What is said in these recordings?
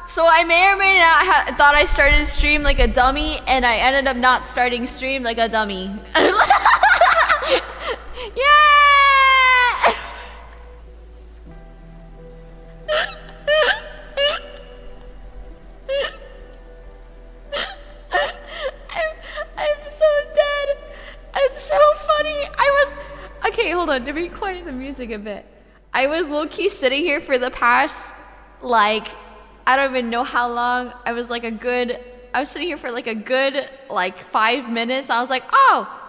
So I may or may not thought I started stream like a dummy, and I ended up not starting stream like a dummy. Yeah! I'm so dead. It's so funny. Okay, hold on. Let me quiet the music a bit. I was low-key sitting here for the past, like, I don't even know how long. I was sitting here for like a good, 5 minutes. I was like, oh,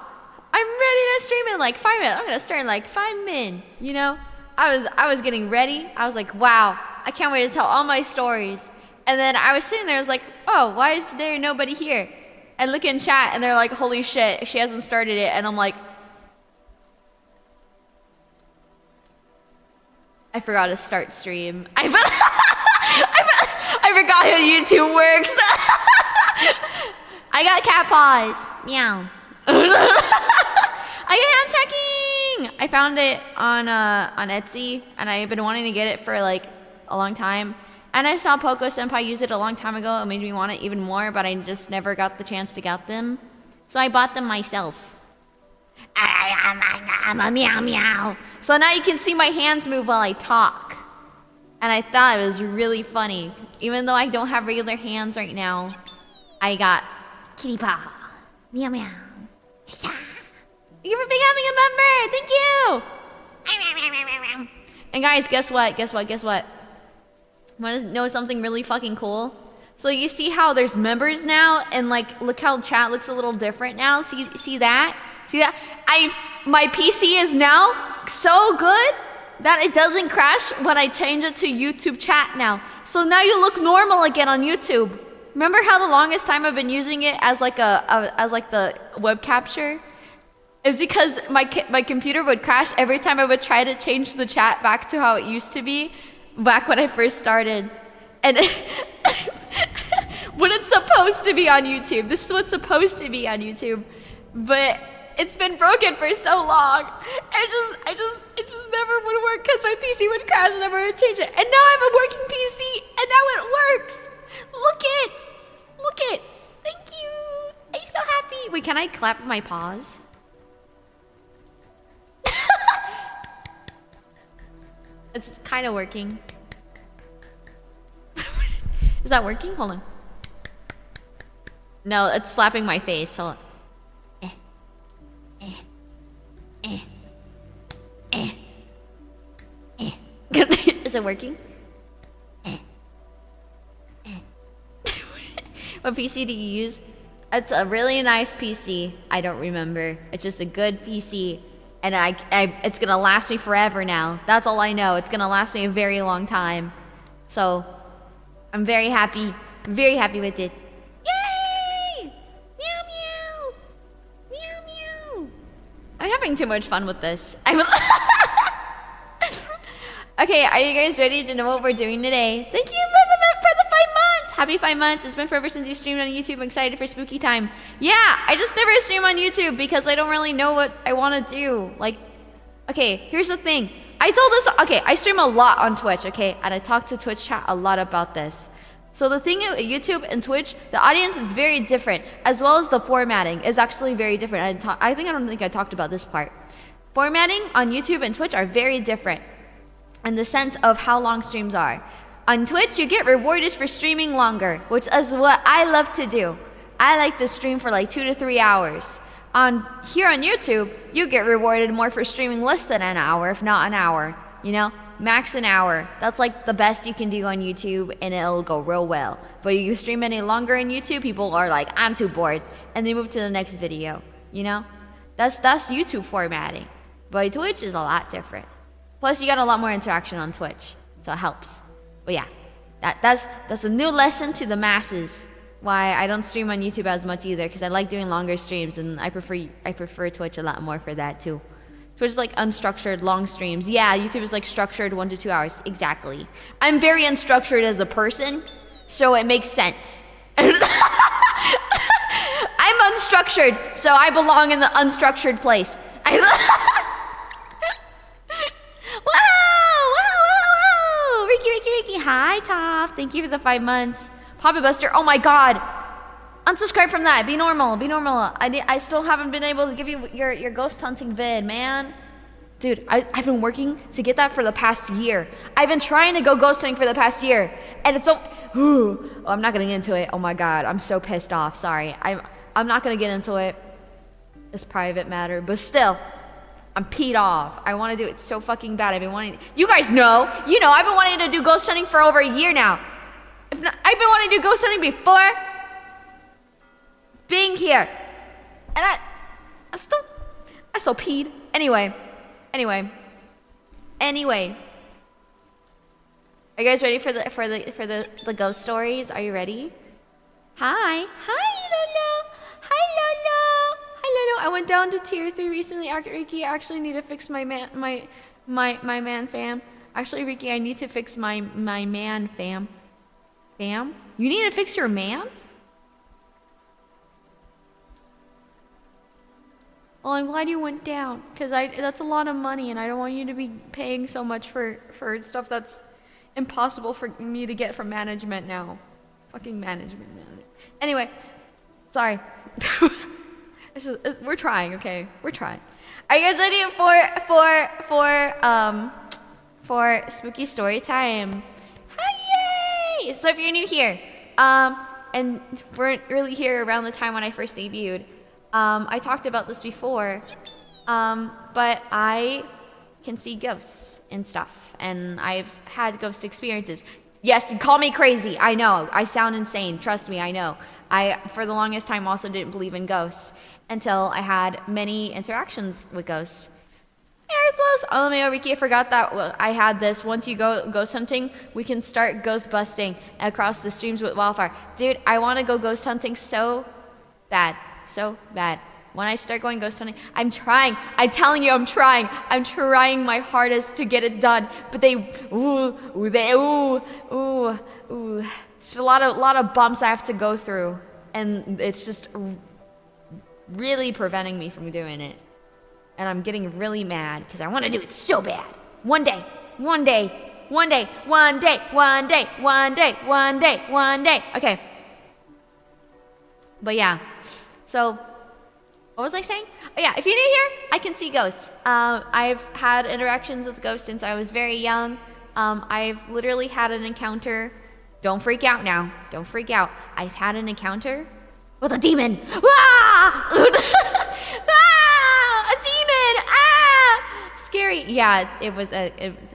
I'm ready to stream in like 5 minutes. I'm gonna start in like 5 minutes, you know? I was getting ready. I was like, wow, I can't wait to tell all my stories. And then I was sitting there, I was like, oh, why is there nobody here? And look in chat, and they're like, holy shit, she hasn't started it. And I'm like, I forgot to start stream. I forgot how YouTube works. I got cat paws. Meow. I got hand checking. I found it on Etsy, and I've been wanting to get it for like a long time. And I saw Poco Senpai use it a long time ago. It made me want it even more, but I just never got the chance to get them. So I bought them myself. I'm a meow meow. So now you can see my hands move while I talk. And I thought it was really funny. Even though I don't have regular hands right now, I got kitty paw. Meow meow. Thank you for becoming a member. Thank you. And guys, guess what? Want to know something really fucking cool? So you see how there's members now, and like look how chat looks a little different now. See that? See that? My PC is now so good that it doesn't crash when I change it to YouTube chat now. So now you look normal again on YouTube. Remember how the longest time I've been using it as like the web capture? It's because my computer would crash every time I would try to change the chat back to how it used to be back when I first started. And when it's supposed to be on YouTube. This is what's supposed to be on YouTube. But it's been broken for so long. It just never would work because my PC would crash and I would change it. And now I have a working PC and now it works. Look it. Thank you. I'm so happy. Wait, can I clap my paws? It's kind of working. Is that working? Hold on. No, it's slapping my face. Hold on. Is it working? What PC do you use? It's a really nice PC. I don't remember. It's just a good PC. And it's gonna last me forever now. That's all I know. It's gonna last me a very long time. So, I'm very happy with it. Yay! Meow meow! Meow meow! I'm having too much fun with this. Okay, are you guys ready to know what we're doing today? Thank you for the 5 months! Happy 5 months. It's been forever since you streamed on YouTube. I'm excited for spooky time. Yeah, I just never stream on YouTube because I don't really know what I want to do. Like, okay, here's the thing. I stream a lot on Twitch, okay? And I talk to Twitch chat a lot about this. So the thing with YouTube and Twitch, the audience is very different, as well as the formatting is actually very different. I don't think I talked about this part. Formatting on YouTube and Twitch are very different in the sense of how long streams are. On Twitch, you get rewarded for streaming longer, which is what I love to do. I like to stream for like 2 to 3 hours. Here on YouTube, you get rewarded more for streaming less than an hour, if not an hour. You know, max an hour. That's like the best you can do on YouTube, and it'll go real well. But you stream any longer on YouTube, people are like, I'm too bored, and they move to the next video. You know, that's YouTube formatting. But Twitch is a lot different. Plus, you got a lot more interaction on Twitch, so it helps. But yeah, that's a new lesson to the masses. Why I don't stream on YouTube as much either, because I like doing longer streams, and I prefer Twitch a lot more for that too. Twitch is like unstructured, long streams. Yeah, YouTube is like structured 1 to 2 hours. Exactly. I'm very unstructured as a person, so it makes sense. I'm unstructured, so I belong in the unstructured place. Whoa! Riki! Hi, Toph. Thank you for the 5 months. Poppet Buster. Oh my God. Unsubscribe from that. Be normal. Be normal. I still haven't been able to give you your ghost hunting vid, man. Dude, I've been working to get that for the past year. I've been trying to go ghost hunting for the past year. And it's so... Oh, I'm not going to get into it. Oh my God. I'm so pissed off. Sorry. I'm not going to get into it. It's private matter. But still, I'm peed off. I want to do it so fucking bad. I've been wanting... You guys know. You know, I've been wanting to do ghost hunting for over a year now. I've been wanting to do ghost hunting before being here. And I still peed. Anyway. Are you guys ready for the ghost stories? Are you ready? Hi, Lolo. I went down to tier 3 recently. Riki, I actually need to fix my man fam. Actually, Riki, I need to fix my man fam. Fam? You need to fix your man? Well, I'm glad you went down, because that's a lot of money, and I don't want you to be paying so much for stuff that's impossible for me to get from management now. Fucking management. Anyway, sorry. We're trying, okay? We're trying. Are you guys ready for spooky story time? Hi, yay! So if you're new here, and weren't really here around the time when I first debuted, I talked about this before, but I can see ghosts and stuff, and I've had ghost experiences. Yes, call me crazy. I know. I sound insane. Trust me, I know. I, for the longest time, also didn't believe in ghosts until I had many interactions with ghosts. Hey, Earthlos! Oh, LMAO, Riki, I forgot that I had this. Once you go ghost hunting, we can start ghost busting across the streams with Wildfire. Dude, I want to go ghost hunting so bad. So bad. When I start going ghost hunting, I'm trying. I'm telling you, I'm trying. I'm trying my hardest to get it done. But it's a lot of bumps I have to go through, and it's just really preventing me from doing it. And I'm getting really mad because I want to do it so bad. One day. Okay. But yeah. So, what was I saying? Oh yeah, if you're new here, I can see ghosts. I've had interactions with ghosts since I was very young. I've literally had an encounter. Don't freak out now. Don't freak out. I've had an encounter with a demon. Ah! A demon! Ah! Scary. Yeah, it was.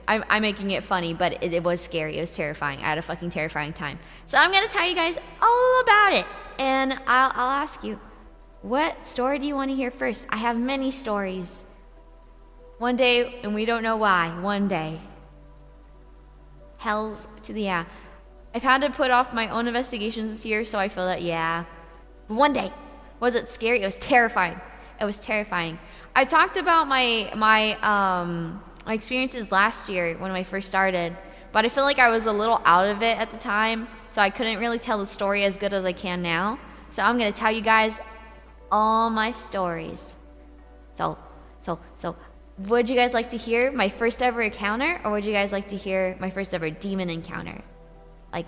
I'm making it funny, but it was scary. It was terrifying. I had a fucking terrifying time. So I'm gonna tell you guys all about it, and I'll ask you, what story do you want to hear first? I have many stories. One day, and we don't know why. One day. Hells to the yeah. I've had to put off my own investigations this year, so I feel that, yeah. But one day, was it scary? It was terrifying. It was terrifying. I talked about my experiences last year when I first started, but I feel like I was a little out of it at the time, so I couldn't really tell the story as good as I can now. So I'm going to tell you guys all my stories. So, would you guys like to hear my first ever encounter, or would you guys like to hear my first ever demon encounter? Like,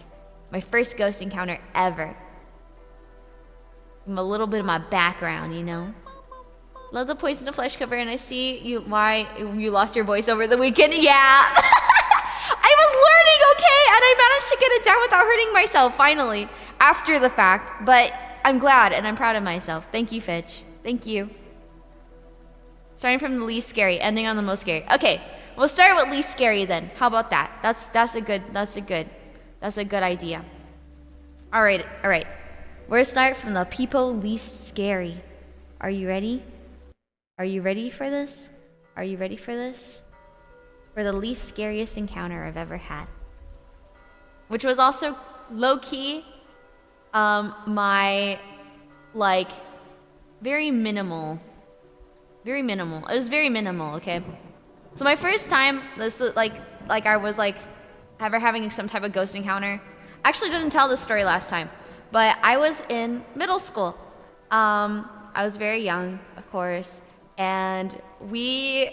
my first ghost encounter ever. A little bit of my background, you know? Love the Poison of Flesh cover, and I see why you lost your voice over the weekend. Yeah! I was learning, okay? And I managed to get it down without hurting myself, finally. After the fact, but I'm glad, and I'm proud of myself. Thank you, Fitch. Thank you. Starting from the least scary, ending on the most scary. Okay, we'll start with least scary then. How about that? That's a good idea. All right. We're gonna start from the people least scary. Are you ready? Are you ready for this? Are you ready for this? For the least scariest encounter I've ever had, which was also low-key my, like, very minimal. It was very minimal, okay? So my first time, this like I was like ever having some type of ghost encounter. I actually didn't tell this story last time, but I was in middle school. I was very young, of course, and we,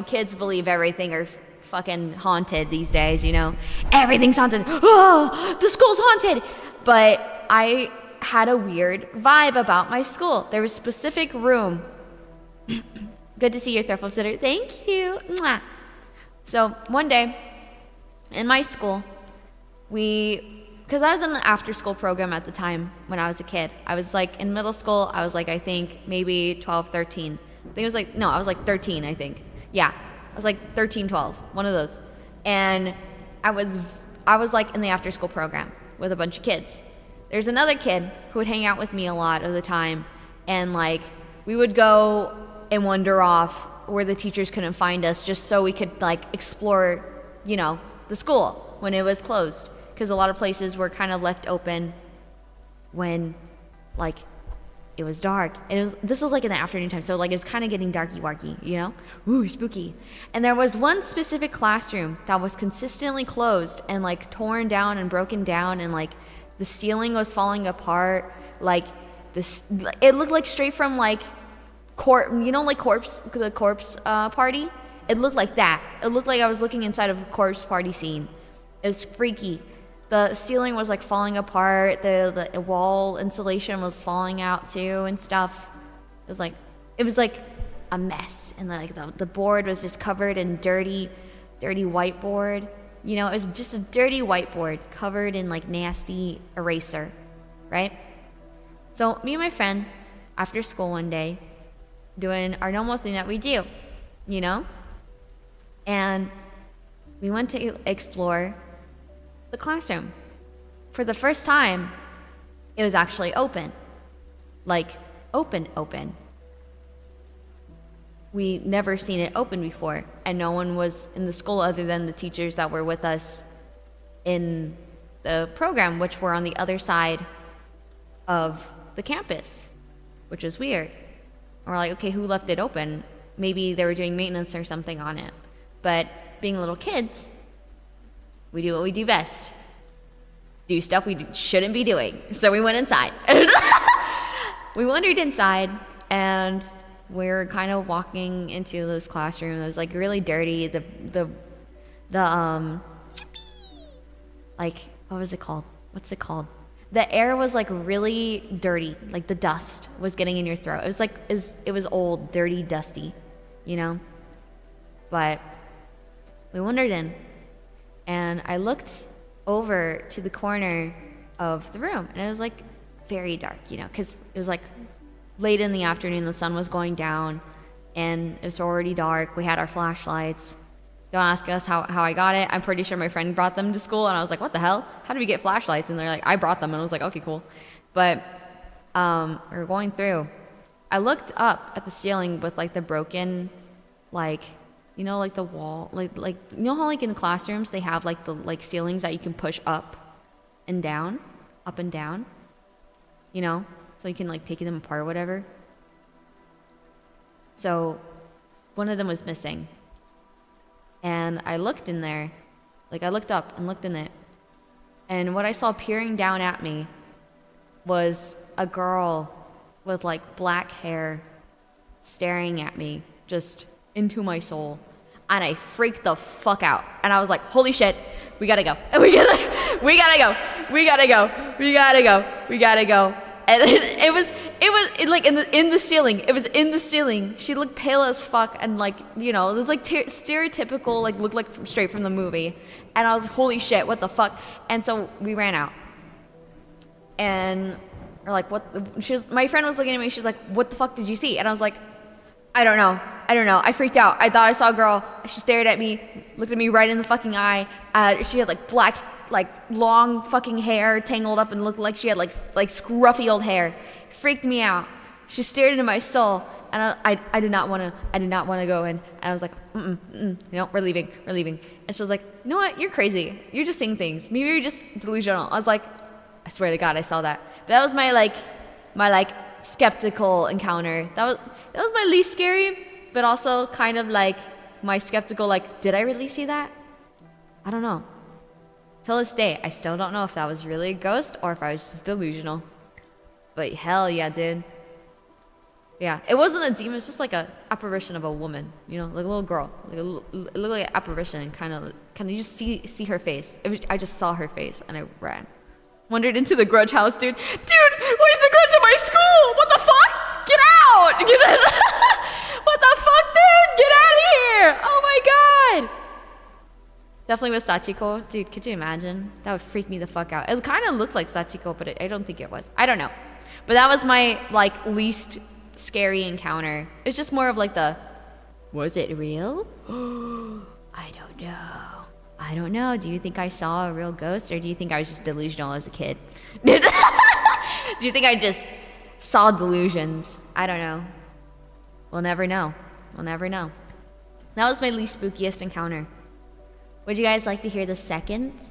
kids believe everything or fucking haunted these days, you know? Everything's haunted. Oh, the school's haunted. But I had a weird vibe about my school. There was a specific room. Good to see you, Thrift Sitter. Thank you. Mwah. So one day in my school, because I was in the after school program at the time when I was a kid. I was like in middle school. I was like, I think maybe 12, 13. I think it was like, no, I was like 13, I think. Yeah, I was like 13, 12, one of those. And I was like in the after school program with a bunch of kids. There's another kid who would hang out with me a lot of the time. And like, we would go and wander off where the teachers couldn't find us just so we could like explore, you know, the school when it was closed. Because a lot of places were kind of left open when like it was dark. And this was like in the afternoon time, so like it was kind of getting darky-warky, you know? Ooh, spooky. And there was one specific classroom that was consistently closed and like torn down and broken down, and like the ceiling was falling apart. Like this, it looked like straight from like the corpse party. It looked like that. It looked like I was looking inside of a corpse party scene. It was freaky. The ceiling was like falling apart. The wall insulation was falling out too and stuff. It was like a mess. And like the board was just covered in dirty whiteboard. You know, it was just a dirty whiteboard covered in like nasty eraser, right? So me and my friend, after school one day, doing our normal thing that we do, you know? And we went to explore the classroom. For the first time, it was actually open. Like, open. We never seen it open before, and no one was in the school other than the teachers that were with us in the program, which were on the other side of the campus, which was weird. And we're like, okay, who left it open? Maybe they were doing maintenance or something on it. But being little kids, we do what we do best. Do stuff we shouldn't be doing. So we went inside. We wandered inside, and we're kind of walking into this classroom. It was like really dirty. Like, what was it called? What's it called? The air was like really dirty. Like the dust was getting in your throat. It was like, it was old, dirty, dusty, you know? But we wandered in, and I looked over to the corner of the room, and it was like very dark, you know, because it was like late in the afternoon, the sun was going down, and it was already dark. We had our flashlights. Don't ask us how I got it. I'm pretty sure my friend brought them to school, and I was like, what the hell? How did we get flashlights? And they're like, I brought them. And I was like, okay, cool. But we were going through. I looked up at the ceiling with like the broken, like, you know, like the wall, like you know how like in classrooms they have like the like ceilings that you can push up and down, you know, so you can like take them apart or whatever. So one of them was missing. And I looked in there, like I looked up and looked in it. And what I saw peering down at me was a girl with like black hair staring at me, just into my soul. And I freaked the fuck out. And I was like, holy shit, we gotta go. We gotta go. And it was like in the ceiling. It was in the ceiling. She looked pale as fuck, and like, you know, it was like stereotypical, like looked like straight from the movie. And I was like, holy shit, what the fuck? And so we ran out. And we're like, my friend was looking at me. She's like, what the fuck did you see? And I was like, I don't know. I freaked out. I thought I saw a girl. She stared at me, looked at me right in the fucking eye. She had like black, like long fucking hair tangled up and looked like she had like scruffy old hair. Freaked me out. She stared into my soul, and I did not want to go in. And I was like, no, we're leaving. And she was like, you know what? You're crazy. You're just seeing things. Maybe you're just delusional. I was like, I swear to God, I saw that. But that was my skeptical encounter. That was my least scary, but also kind of like my skeptical, like, did I really see that? I don't know. Till this day, I still don't know if that was really a ghost or if I was just delusional. But hell yeah, dude. Yeah, it wasn't a demon. It was just like a apparition of a woman, you know, like a little girl. Like it looked like an apparition, kind of. You just see her face. I just saw her face, and I ran. Wandered into the grudge house, dude. Dude, why is the grudge at my school? What the fuck? Get out! Get out! What the fuck, dude? Get out of here! Oh my god! Definitely was Sachiko. Dude, could you imagine? That would freak me the fuck out. It kind of looked like Sachiko, but I don't think it was. I don't know. But that was my, like, least scary encounter. It's just more of like was it real? I don't know. Do you think I saw a real ghost, or do you think I was just delusional as a kid? Do you think I just saw delusions? I don't know. We'll never know. That was my least spookiest encounter. Would you guys like to hear the second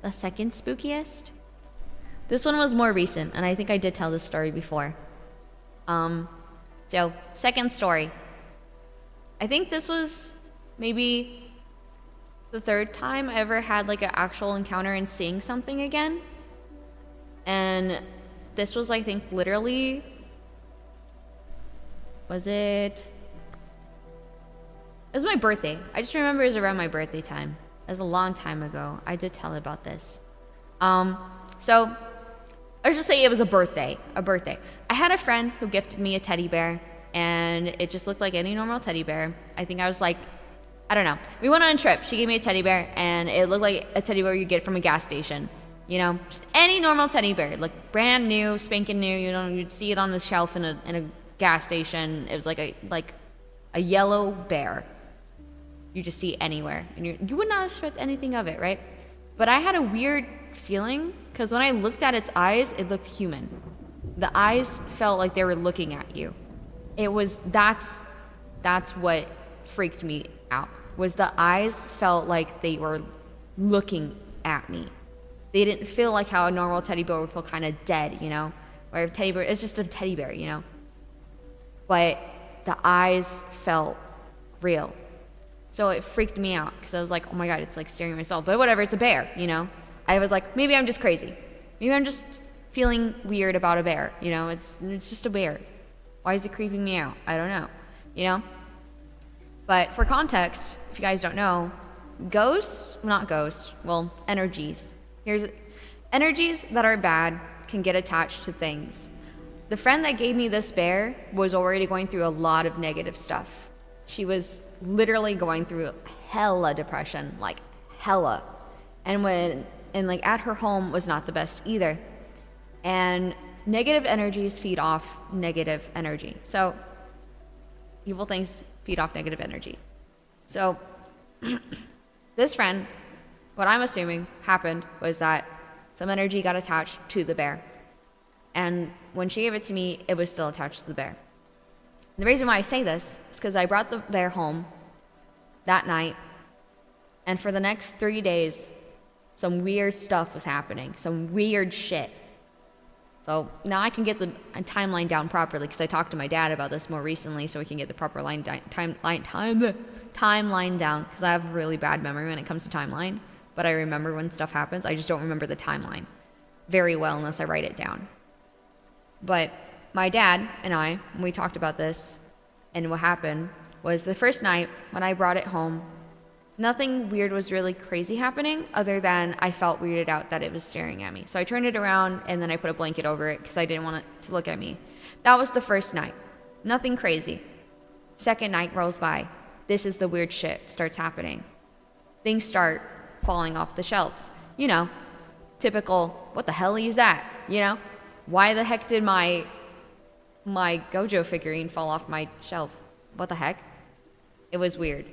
spookiest? This one was more recent, and I think I did tell this story before. So, second story. I think this was maybe the third time I ever had like an actual encounter and seeing something again. And this was, I think, literally, it was my birthday. I just remember it was around my birthday time. It was a long time ago. I did tell about this. So let's just say it was a birthday. I had a friend who gifted me a teddy bear, and it just looked like any normal teddy bear. I think I was like, I don't know. We went on a trip. She gave me a teddy bear, and it looked like a teddy bear you get from a gas station. You know, just any normal teddy bear, like brand new, spanking new. You know, you'd see it on the shelf in a gas station. It was like a yellow bear. You just see it anywhere, and you would not expect anything of it, right? But I had a weird feeling, because when I looked at its eyes, it looked human. The eyes felt like they were looking at you. That's what freaked me out, was the eyes felt like they were looking at me. They didn't feel like how a normal teddy bear would feel kind of dead, you know? Or a teddy bear, it's just a teddy bear, you know? But the eyes felt real. So it freaked me out, because I was like, oh my god, it's like staring at myself. But whatever, it's a bear, you know? I was like, maybe I'm just crazy. Maybe I'm just feeling weird about a bear, you know? It's just a bear. Why is it creeping me out? I don't know, you know? But for context, if you guys don't know, energies. Energies that are bad can get attached to things. The friend that gave me this bear was already going through a lot of negative stuff. She was literally going through hella depression, like hella. And like at her home was not the best either. And negative energies feed off negative energy. So evil things feed off negative energy. So this friend, what I'm assuming happened was that some energy got attached to the bear. And when she gave it to me, it was still attached to the bear. The reason why I say this is because I brought the bear home that night, and for the next 3 days, some weird stuff was happening, some weird shit. So now I can get the timeline down properly, because I talked to my dad about this more recently, so we can get the proper timeline down, because I have a really bad memory when it comes to timeline, but I remember when stuff happens. I just don't remember the timeline very well unless I write it down. But my dad and I, when we talked about this, and what happened was the first night when I brought it home, nothing weird was really crazy happening, other than I felt weirded out that it was staring at me. So I turned it around, and then I put a blanket over it because I didn't want it to look at me. That was the first night. Nothing crazy. Second night rolls by. This is the weird shit starts happening. Things start falling off the shelves. You know, typical, what the hell is that? You know, why the heck did my Gojo figurine fall off my shelf? What the heck? It was weird.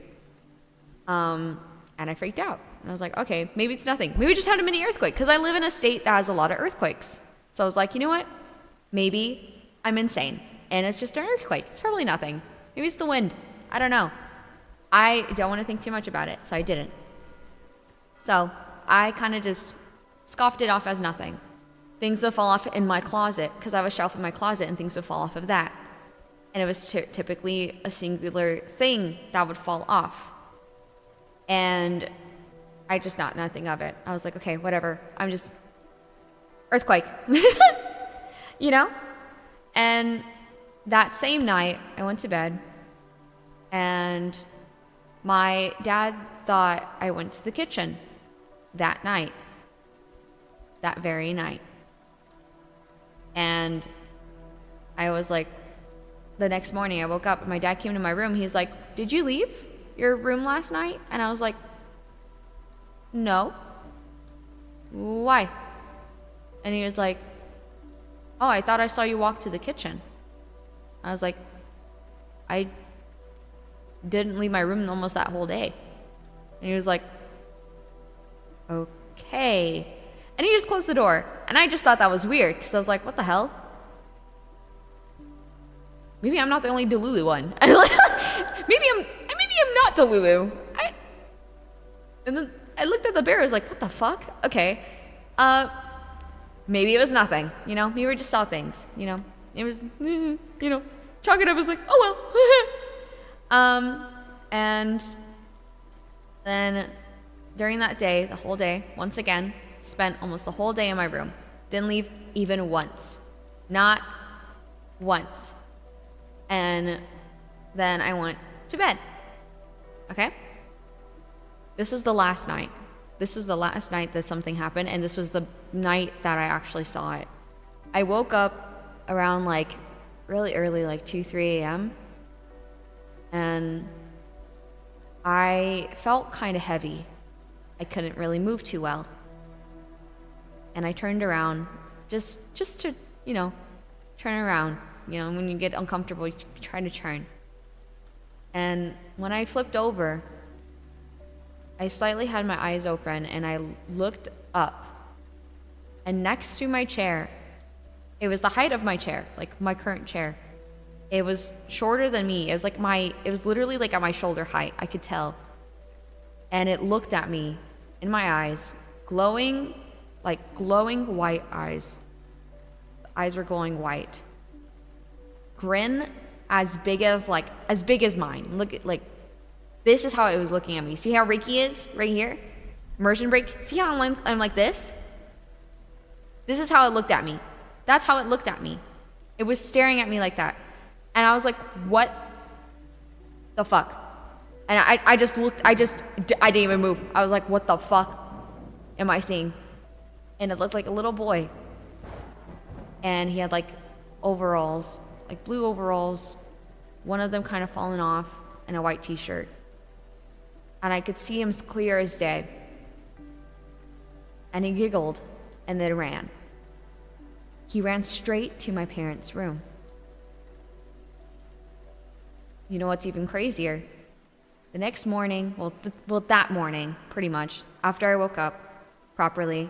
And I freaked out. And I was like, okay, maybe it's nothing. Maybe we just had a mini earthquake, because I live in a state that has a lot of earthquakes. So I was like, you know what? Maybe I'm insane, and it's just an earthquake. It's probably nothing. Maybe it's the wind. I don't know. I don't want to think too much about it, so I didn't. So I kind of just scoffed it off as nothing. Things would fall off in my closet, because I have a shelf in my closet, and things would fall off of that. And it was typically a singular thing that would fall off. And I just thought nothing of it. I was like, okay, whatever. I'm just earthquake. You know? And that same night, I went to bed, and my dad thought I went to the kitchen that night, that very night. And I was like, the next morning I woke up and my dad came to my room. He's like, did you leave your room last night? And I was like, no. Why? And he was like, oh, I thought I saw you walk to the kitchen. I was like, I didn't leave my room almost that whole day. And he was like, okay. And he just closed the door. And I just thought that was weird because I was like, what the hell? Maybe I'm not the only Delulu one. maybe I'm not Delulu. And then I looked at the bear. I was like, what the fuck? Okay. Maybe it was nothing. You know, maybe we just saw things. You know, it was, you know, chalk it up as like, oh well. And then during that day, the whole day, once again, spent almost the whole day in my room. Didn't leave even once. Not once. And then I went to bed. Okay? This was the last night. This was the last night that something happened, and this was the night that I actually saw it. I woke up around like really early, like 2, 3 a.m. And I felt kind of heavy. I couldn't really move too well. And I turned around just to, you know, turn around. You know, when you get uncomfortable, you try to turn. And when I flipped over, I slightly had my eyes open and I looked up. And next to my chair, it was the height of my chair, like my current chair. It was shorter than me. It was literally like at my shoulder height. I could tell. And it looked at me in my eyes, glowing white eyes. The eyes were glowing white. Grin as big as mine. Look at, like, this is how it was looking at me. See how Riki is right here? Immersion break. See how I'm like this? This is how it looked at me. That's how it looked at me. It was staring at me like that. And I was like, what the fuck? And I didn't even move. I was like, what the fuck am I seeing? And it looked like a little boy. And he had like overalls, like blue overalls, one of them kind of fallen off, and a white t-shirt. And I could see him clear as day. And he giggled and then ran. He ran straight to my parents' room. You know what's even crazier? The next morning, that morning, pretty much, after I woke up properly,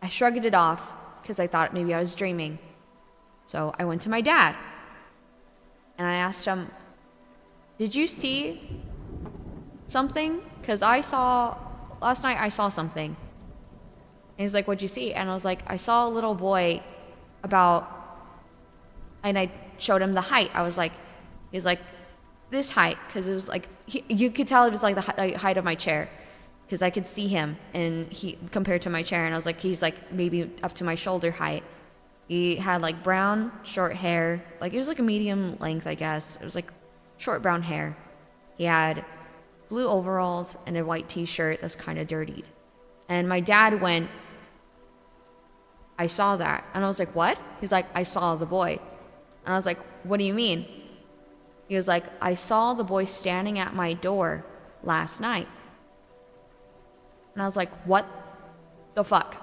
I shrugged it off because I thought maybe I was dreaming. So I went to my dad and I asked him, did you see something? Because last night I saw something. And he's like, what'd you see? And I was like, I saw a little boy and I showed him the height. He's like, this height, because it was like, you could tell it was like the height of my chair, because I could see him, and he compared to my chair, and I was like, he's like maybe up to my shoulder height. He had like brown, short hair, like it was like a medium length, I guess. It was like short brown hair. He had blue overalls and a white t-shirt that's kind of dirtied. And my dad went, I saw that. And I was like, what? He's like, I saw the boy. And I was like, what do you mean? He was like, I saw the boy standing at my door last night. And I was like, what the fuck?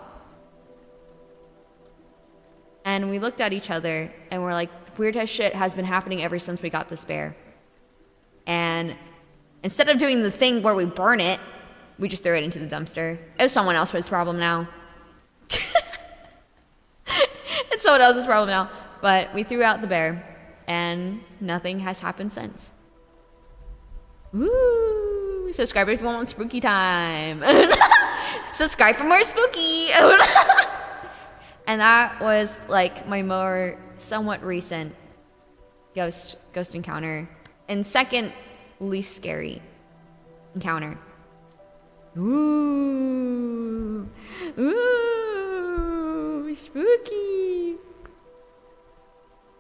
And we looked at each other and we're like, weird as shit has been happening ever since we got this bear. And instead of doing the thing where we burn it, we just threw it into the dumpster. It was someone else's problem now. It's someone else's problem now. But we threw out the bear. And nothing has happened since. Woo! Subscribe if you want spooky time. Subscribe for more spooky. And that was like my more somewhat recent ghost encounter. And second least scary encounter. Ooh. Ooh. Spooky.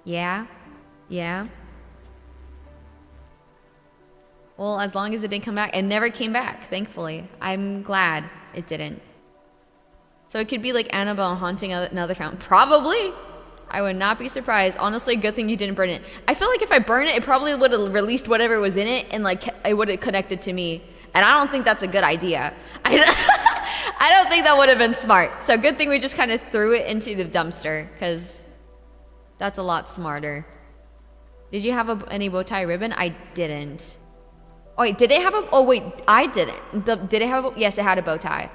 Yeah. Yeah. Well, as long as it didn't come back. It never came back, thankfully. I'm glad it didn't. So it could be like Annabelle haunting another fountain. Probably. I would not be surprised. Honestly, good thing you didn't burn it. I feel like if I burn it, it probably would have released whatever was in it and like it would have connected to me. And I don't think that's a good idea. I don't think that would have been smart. So good thing we just kind of threw it into the dumpster because that's a lot smarter. Did you have any bow tie ribbon? I didn't. Oh wait, did it have a? Oh wait, I didn't. Did it have a? Yes, it had a bow tie.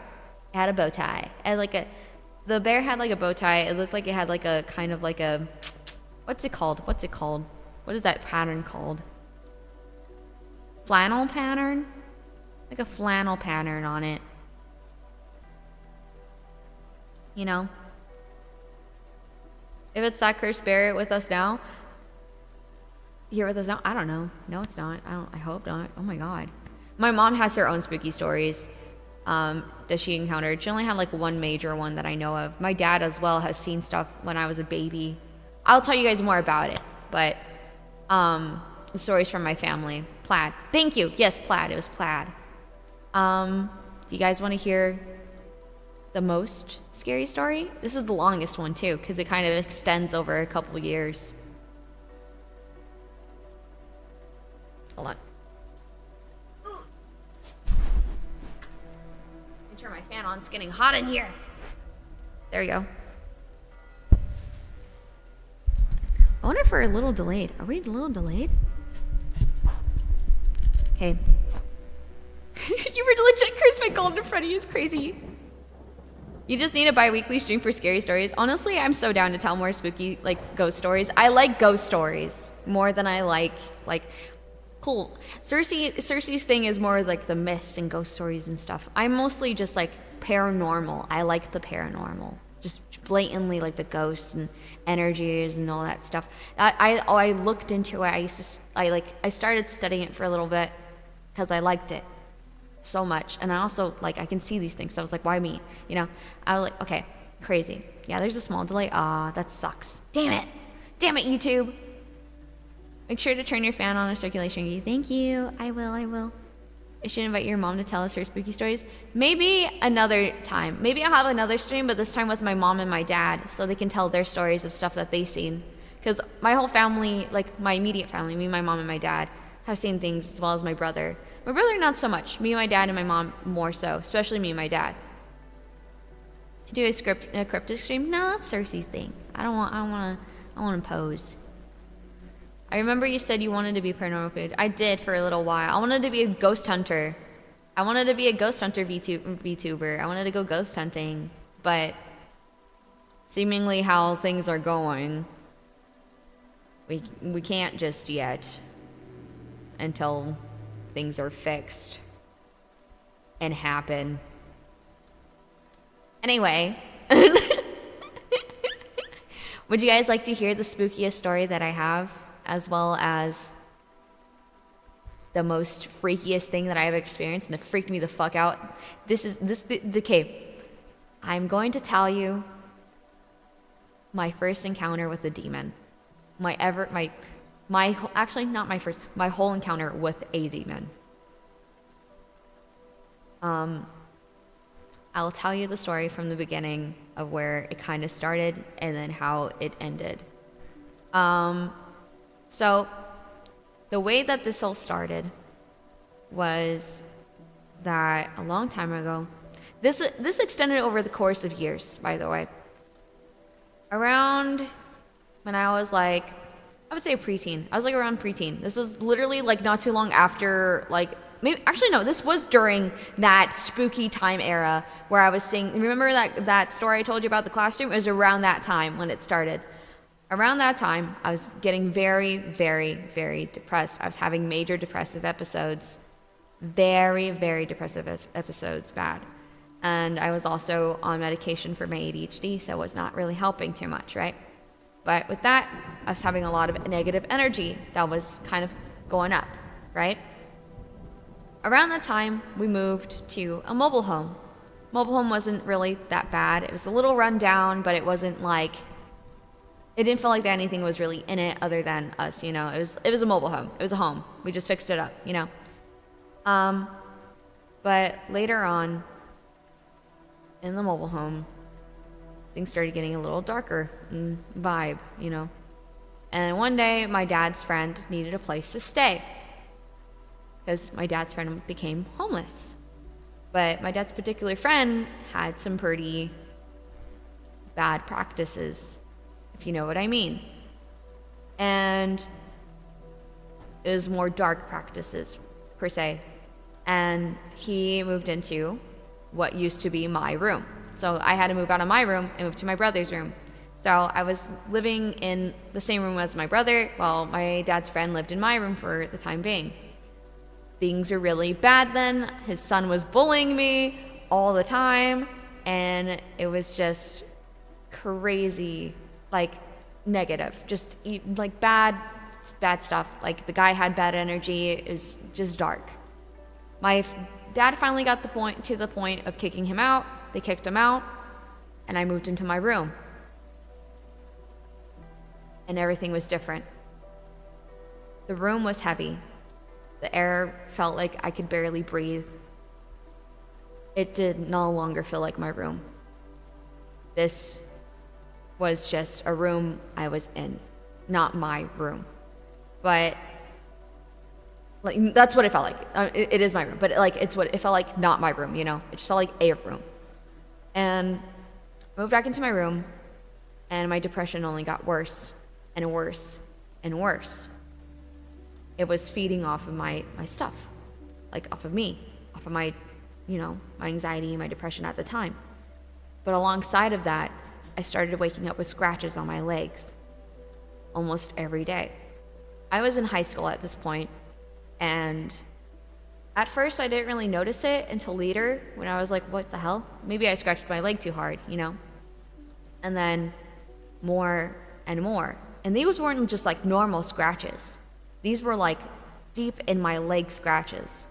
It had a bow tie. And like the bear had like a bow tie. It looked like it had like a kind of like a, what's it called? What's it called? What is that pattern called? Flannel pattern? Like a flannel pattern on it. You know? If it's that cursed bear with us now, here with us now, I don't know. No, it's not. I hope not. Oh my god. My mom has her own spooky stories that she encountered. She only had like one major one that I know of. My dad as well has seen stuff when I was a baby. I'll tell you guys more about it, but stories from my family. Plaid. Thank you. Yes, plaid. It was plaid. Do you guys want to hear the most scary story? This is the longest one too, because it kind of extends over a couple years. Hold on. Let me turn my fan on. It's getting hot in here. There we go. I wonder if we're a little delayed. Are we a little delayed? Okay. You were legit cursed by Golden Freddy is crazy. You just need a bi-weekly stream for scary stories. Honestly, I'm so down to tell more spooky, like, ghost stories. I like ghost stories more than I like, cool. Cersei's thing is more like the myths and ghost stories and stuff. I'm mostly just, like, paranormal. I like the paranormal. Just blatantly, like, the ghosts and energies and all that stuff. I looked into it. I started studying it for a little bit because I liked it so much, and I also I can see these things, so I was like, why me, you know? I was like, okay, crazy. Yeah, there's a small delay. That sucks. Damn it YouTube. Make sure to turn your fan on or circulation. Thank you. I will. I should invite your mom to tell us her spooky stories. Maybe another time. Maybe I'll have another stream, but this time with my mom and my dad, so they can tell their stories of stuff that they've seen. Because my whole family, like my immediate family, me, my mom, and my dad, have seen things, as well as my brother. My brother, not so much. Me, my dad, and my mom, more so. Especially me and my dad. Do a cryptic stream? No, that's Cersei's thing. I want to pose. I remember you said you wanted to be paranormal food. I did for a little while. I wanted to be a ghost hunter. I wanted to be a ghost hunter VTuber. I wanted to go ghost hunting. But seemingly how things are going, we can't just yet until things are fixed and happen. Anyway, would you guys like to hear the spookiest story that I have, as well as the most freakiest thing that I have experienced and it freaked me the fuck out? Okay. I'm going to tell you my first encounter with a demon. Actually, not my first, my whole encounter with a demon. I'll tell you the story from the beginning of where it kind of started and then how it ended. So the way that this all started was that a long time ago, this extended over the course of years, by the way. Around when I was I would say preteen. I was around preteen. This was literally not too long after this was during that spooky time era where I was seeing, remember that story I told you about the classroom? It was around that time when it started. Around that time, I was getting very, very, very depressed. I was having major depressive episodes. Very, very depressive episodes, bad. And I was also on medication for my ADHD, so it was not really helping too much, right? But with that, I was having a lot of negative energy that was kind of going up, right? Around that time, we moved to a mobile home. Mobile home wasn't really that bad. It was a little run down, but it wasn't It didn't feel like anything was really in it other than us, you know. It was a mobile home. It was a home. We just fixed it up, you know. But later on in the mobile home, things started getting a little darker in vibe, you know. And one day my dad's friend needed a place to stay because my dad's friend became homeless. But my dad's particular friend had some pretty bad practices, if you know what I mean. And it was more dark practices, per se. And he moved into what used to be my room. So I had to move out of my room and move to my brother's room. So I was living in the same room as my brother, while my dad's friend lived in my room for the time being. Things were really bad then. His son was bullying me all the time, and it was just crazy, like negative, just like bad stuff. Like the guy had bad energy. It was just dark. My dad finally got to the point of kicking him out. They kicked him out, and I moved into my room. And everything was different. The room was heavy. The air felt like I could barely breathe. It did no longer feel like my room. This was just a room I was in, not my room. But like that's what it felt like. It is my room, but like it felt like not my room, you know. It just felt like a room. And I moved back into my room, and my depression only got worse and worse and worse. It was feeding off of my stuff, like off of me, off of my, you know, my anxiety, my depression at the time. But alongside of that, I started waking up with scratches on my legs almost every day. I was in high school at this point, and at first I didn't really notice it until later when I was like, what the hell? Maybe I scratched my leg too hard, you know? And then more and more. And these weren't just like normal scratches. These were like deep in my leg scratches,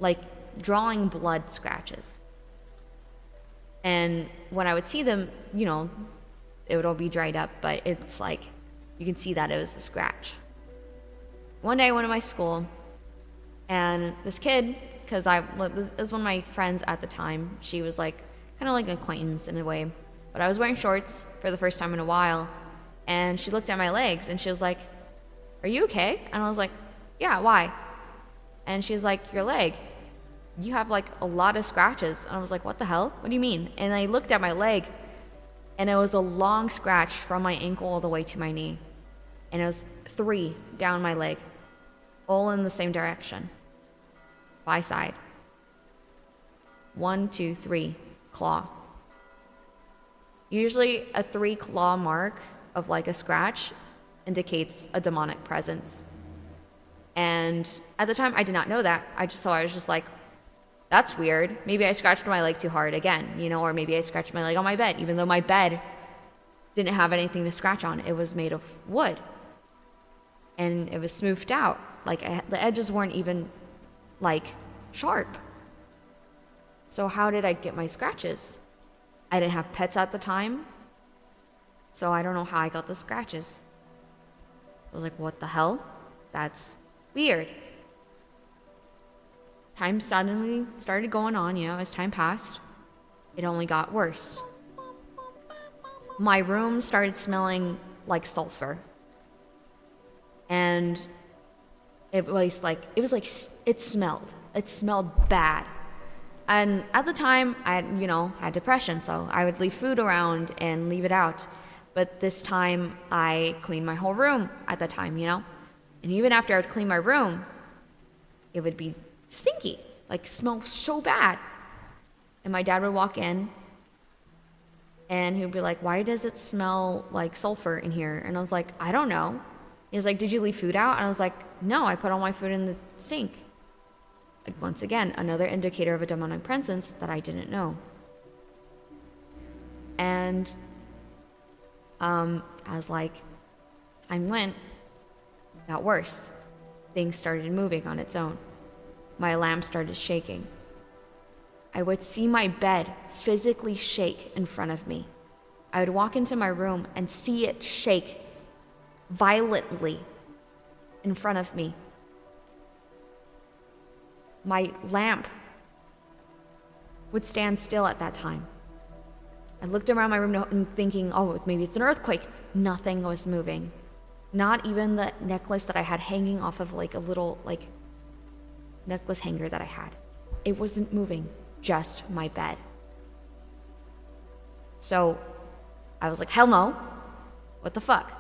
like drawing blood scratches. And when I would see them, you know, it would all be dried up, but it's like, you can see that it was a scratch. One day I went to my school, and this kid, because this was one of my friends at the time, she was like, kind of like an acquaintance in a way, but I was wearing shorts for the first time in a while, and she looked at my legs, and she was like, are you okay? And I was like, yeah, why? And she was like, your leg, you have like a lot of scratches. And I was like, what the hell? What do you mean? And I looked at my leg, and it was a long scratch from my ankle all the way to my knee. And it was 3 down my leg, all in the same direction, by side. 1, 2, 3, claw. Usually a 3 claw mark of like a scratch indicates a demonic presence. And at the time I did not know that. I was just like, that's weird. Maybe I scratched my leg too hard again, you know, or maybe I scratched my leg on my bed, even though my bed didn't have anything to scratch on. It was made of wood, and it was smoothed out. Like the edges weren't even like sharp. So how did I get my scratches? I didn't have pets at the time, so I don't know how I got the scratches. I was like, what the hell? That's weird. Time suddenly started going on, you know, as time passed. It only got worse. My room started smelling like sulfur. And it smelled bad. And at the time, I had depression, so I would leave food around and leave it out. But this time, I cleaned my whole room at the time, you know? And even after I would clean my room, it would be stinky, like smell so bad. And my dad would walk in, and he'd be like, why does it smell like sulfur in here? And I was like, I don't know. He was like, did you leave food out? And I was like, no, I put all my food in the sink. Like, once again, another indicator of a demonic presence that I didn't know. And as like time went, it got worse. Things started moving on its own. My lamp started shaking. I would see my bed physically shake in front of me. I would walk into my room and see it shake violently in front of me. My lamp would stand still at that time. I looked around my room and thinking, oh, maybe it's an earthquake. Nothing was moving. Not even the necklace that I had hanging off of like a little like necklace hanger that I had. It wasn't moving, just my bed. So I was like, hell no. What the fuck?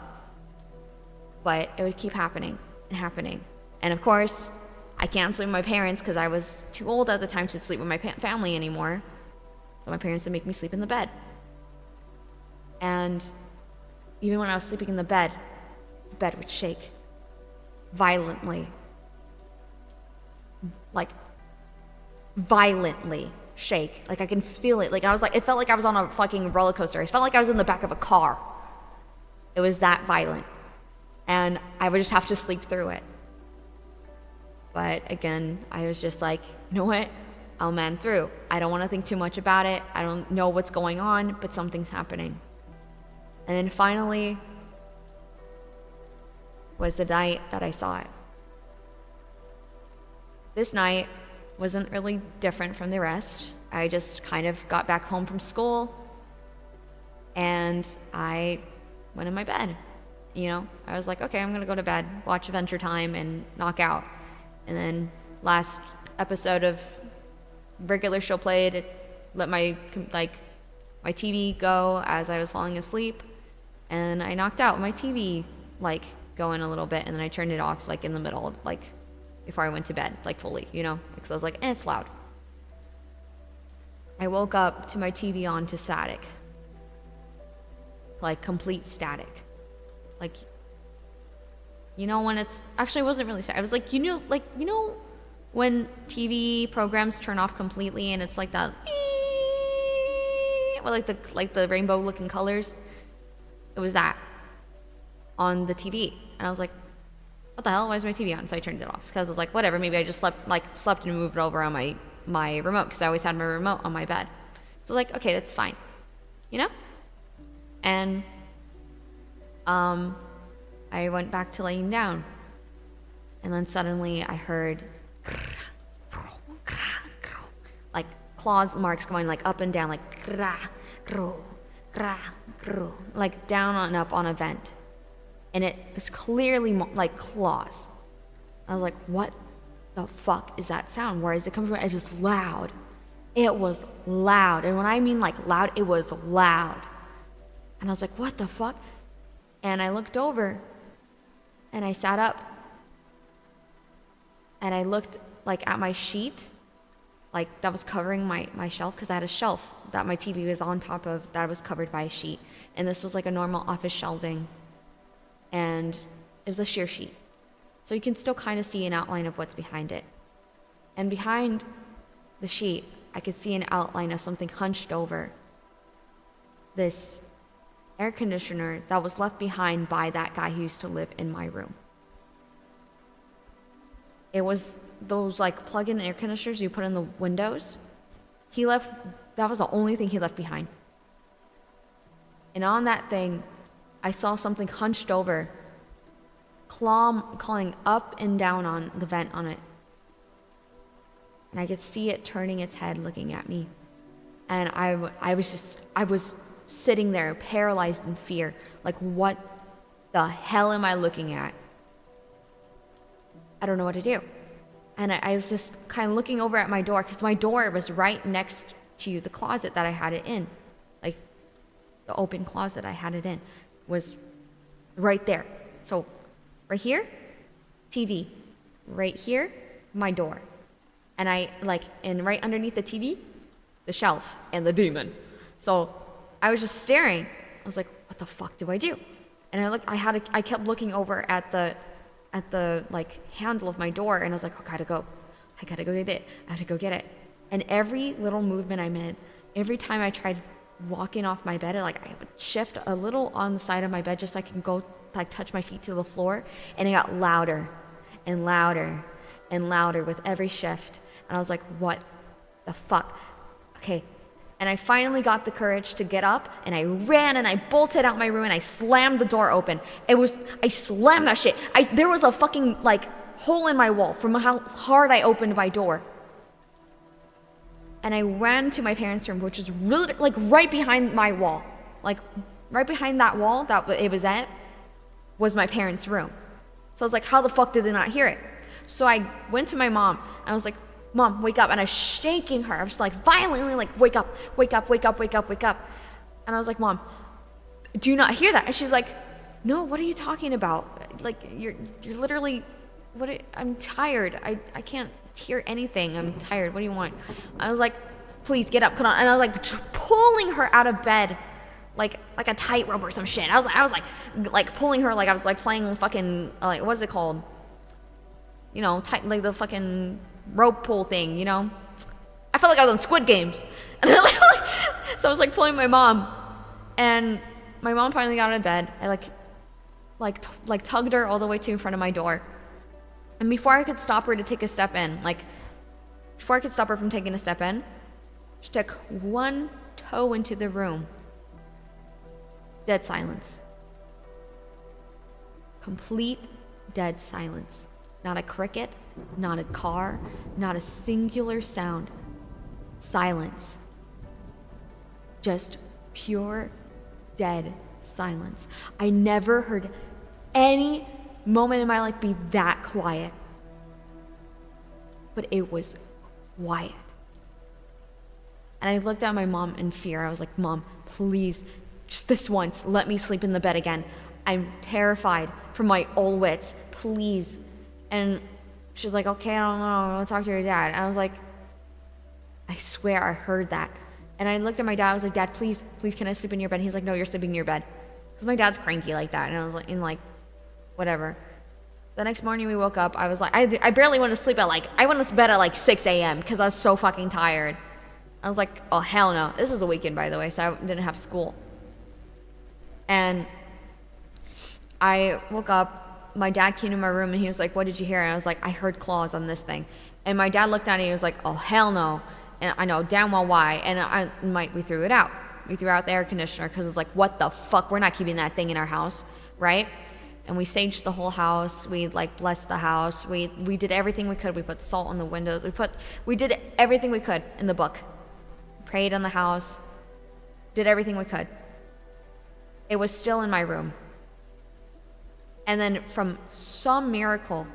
But it would keep happening and happening. And of course, I can't sleep with my parents because I was too old at the time to sleep with my family anymore. So my parents would make me sleep in the bed. And even when I was sleeping in the bed would shake violently. Like, violently shake. Like, I can feel it. Like, it felt like I was on a fucking roller coaster. It felt like I was in the back of a car. It was that violent. And I would just have to sleep through it. But again, I was just like, you know what? I'll man through. I don't want to think too much about it. I don't know what's going on, but something's happening. And then finally was the night that I saw it. This night wasn't really different from the rest. I just kind of got back home from school and I went in my bed. You know, I was like, okay, I'm gonna go to bed, watch Adventure Time and knock out. And then last episode of regular show played, it let my TV go as I was falling asleep, and I knocked out my TV like going a little bit, and then I turned it off like in the middle of like before I went to bed, like fully, you know, because I was like, it's loud. I woke up to my TV on to static, like complete static, like, you know, when it's actually, it wasn't really static. I was like, you know when TV programs turn off completely and it's like that, or like the rainbow looking colors. It was that on the TV, and I was like, what the hell? Why is my TV on? So I turned it off because I was like, whatever. Maybe I just slept and moved it over on my remote because I always had my remote on my bed. So like, okay, that's fine, you know. And I went back to laying down, and then suddenly I heard like claws marks going like up and down, like like down and up on a vent, and it was clearly like claws. I was like, what the fuck is that sound? Where is it coming from? It was loud. It was loud, and when I mean like loud, it was loud. And I was like, what the fuck? And I looked over, and I sat up, and I looked like at my sheet, like that was covering my shelf, because I had a shelf that my TV was on top of that was covered by a sheet, and this was like a normal office shelving, and it was a sheer sheet, so you can still kind of see an outline of what's behind it. And behind the sheet, I could see an outline of something hunched over this air conditioner that was left behind by that guy who used to live in my room. It was those like plug-in air conditioners you put in the windows. That was the only thing he left behind. And on that thing, I saw something hunched over, clawing up and down on the vent on it. And I could see it turning its head looking at me. And I was sitting there paralyzed in fear, like, what the hell am I looking at? I don't know what to do. And I was just kind of looking over at my door, because my door was right next to the closet that I had it in. Like, the open closet I had it in was right there. So right here, TV. Right here, my door. And and right underneath the TV, the shelf and the demon. So I was just staring. I was like, what the fuck do I do? And I kept looking over at the like handle of my door, and I was like, I gotta go get it. I have to go get it. And every little movement I made, every time I tried walking off my bed, I would shift a little on the side of my bed just so I can go like touch my feet to the floor, and it got louder and louder and louder with every shift. And I was like, what the fuck? Okay, And I finally got the courage to get up, and I ran and I bolted out my room and I slammed the door open. I slammed that shit. There was a fucking like hole in my wall from how hard I opened my door. And I ran to my parents' room, which is really like right behind my wall. Like right behind that wall that it was at was my parents' room. So I was like, how the fuck did they not hear it? So I went to my mom and I was like, Mom, wake up. And I was shaking her. I was like violently like, wake up, wake up, wake up, wake up, wake up. And I was like, Mom, do you not hear that? And she's like, no, what are you talking about? Like, you're literally, I'm tired. I can't hear anything. I'm tired. What do you want? I was like, please get up, come on. And I was like pulling her out of bed like a tightrope or some shit. I was like pulling her like I was like playing fucking, like, what is it called? You know, like the fucking rope pull thing, you know? I felt like I was on Squid Games. And so I was like pulling my mom, and my mom finally got out of bed. I like tugged her all the way to in front of my door. And before I could stop her to take a step in, before I could stop her from taking a step in, she took one toe into the room. Dead silence. Complete dead silence. Not a cricket, not a car, not a singular sound. Silence. Just pure dead silence. I never heard any moment in my life be that quiet. But it was quiet. And I looked at my mom in fear. I was like, Mom, please, just this once, let me sleep in the bed again. I'm terrified for my old wits. Please. And she's like, okay, I don't know. I want to talk to your dad. And I was like, I swear I heard that. And I looked at my dad. I was like, Dad, please, can I sleep in your bed? And he's like, no, you're sleeping in your bed. Because my dad's cranky like that. And I was like, whatever. The next morning we woke up. I was like, I barely went to sleep at I went to bed at 6 a.m. because I was so fucking tired. I was like, oh, hell no. This was a weekend, by the way, so I didn't have school. And I woke up. My dad came to my room and he was like, what did you hear? And I was like, I heard claws on this thing. And my dad looked at it and he was like, oh, hell no. And I know damn well why. And we threw it out. We threw out the air conditioner because it's like, what the fuck? We're not keeping that thing in our house, right? And we saged the whole house. We blessed the house. We did everything we could. We put salt on the windows. We did everything we could in the book. Prayed on the house. Did everything we could. It was still in my room. And then from some miracle,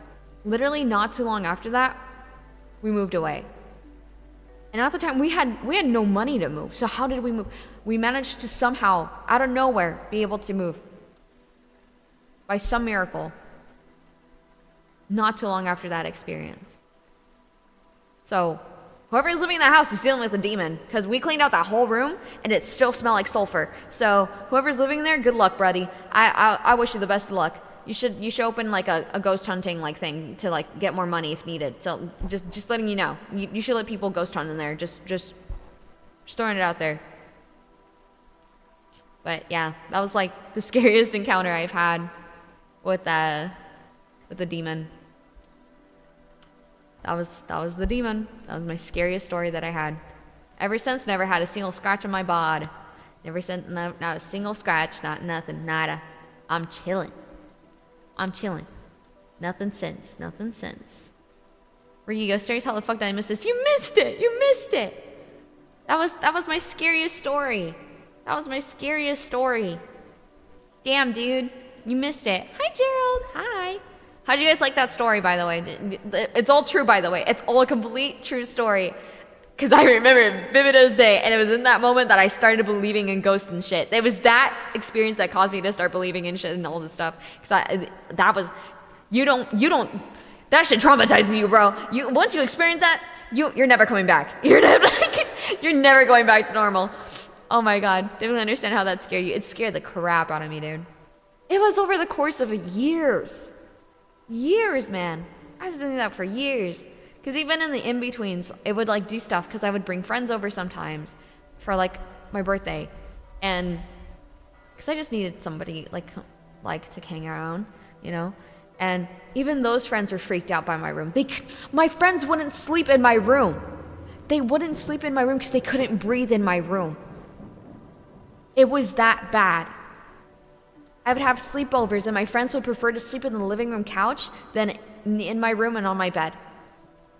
literally not too long after that, we moved away. And at the time, we had no money to move. So how did we move? We managed to somehow, out of nowhere, be able to move. By some miracle. Not too long after that experience. So whoever is living in that house is dealing with a demon. Because we cleaned out that whole room, and it still smelled like sulfur. So whoever's living there, good luck, buddy. I wish you the best of luck. You should open a ghost hunting thing to get more money if needed. So just letting you know, you should let people ghost hunt in there. Just throwing it out there. But yeah, that was the scariest encounter I've had with the demon. That was the demon. That was my scariest story that I had. Ever since, never had a single scratch on my bod. Ever since, not a single scratch, not nothing, nada. I'm chilling. Nothing since. Riki Ghost Stories, how the fuck did I miss this? You missed it! That was my scariest story. Damn, dude. You missed it. Hi, Gerald. Hi. How'd you guys like that story, by the way? It's all true, by the way. It's all a complete true story. Because I remember it vivid as day, and it was in that moment that I started believing in ghosts and shit. It was that experience that caused me to start believing in shit and all this stuff. Because you don't, that shit traumatizes you, bro. Once you experience that, you're never coming back. You're never going back to normal. Oh my God, didn't understand how that scared you. It scared the crap out of me, dude. It was over the course of years. Years, man. I was doing that for years. Because even in the in-betweens, it would do stuff because I would bring friends over sometimes for my birthday. And because I just needed somebody to hang around, you know? And even those friends were freaked out by my room. My friends wouldn't sleep in my room. they wouldn't sleep in my room because they couldn't breathe in my room. It was that bad. I would have sleepovers and my friends would prefer to sleep in the living room couch than in my room and on my bed.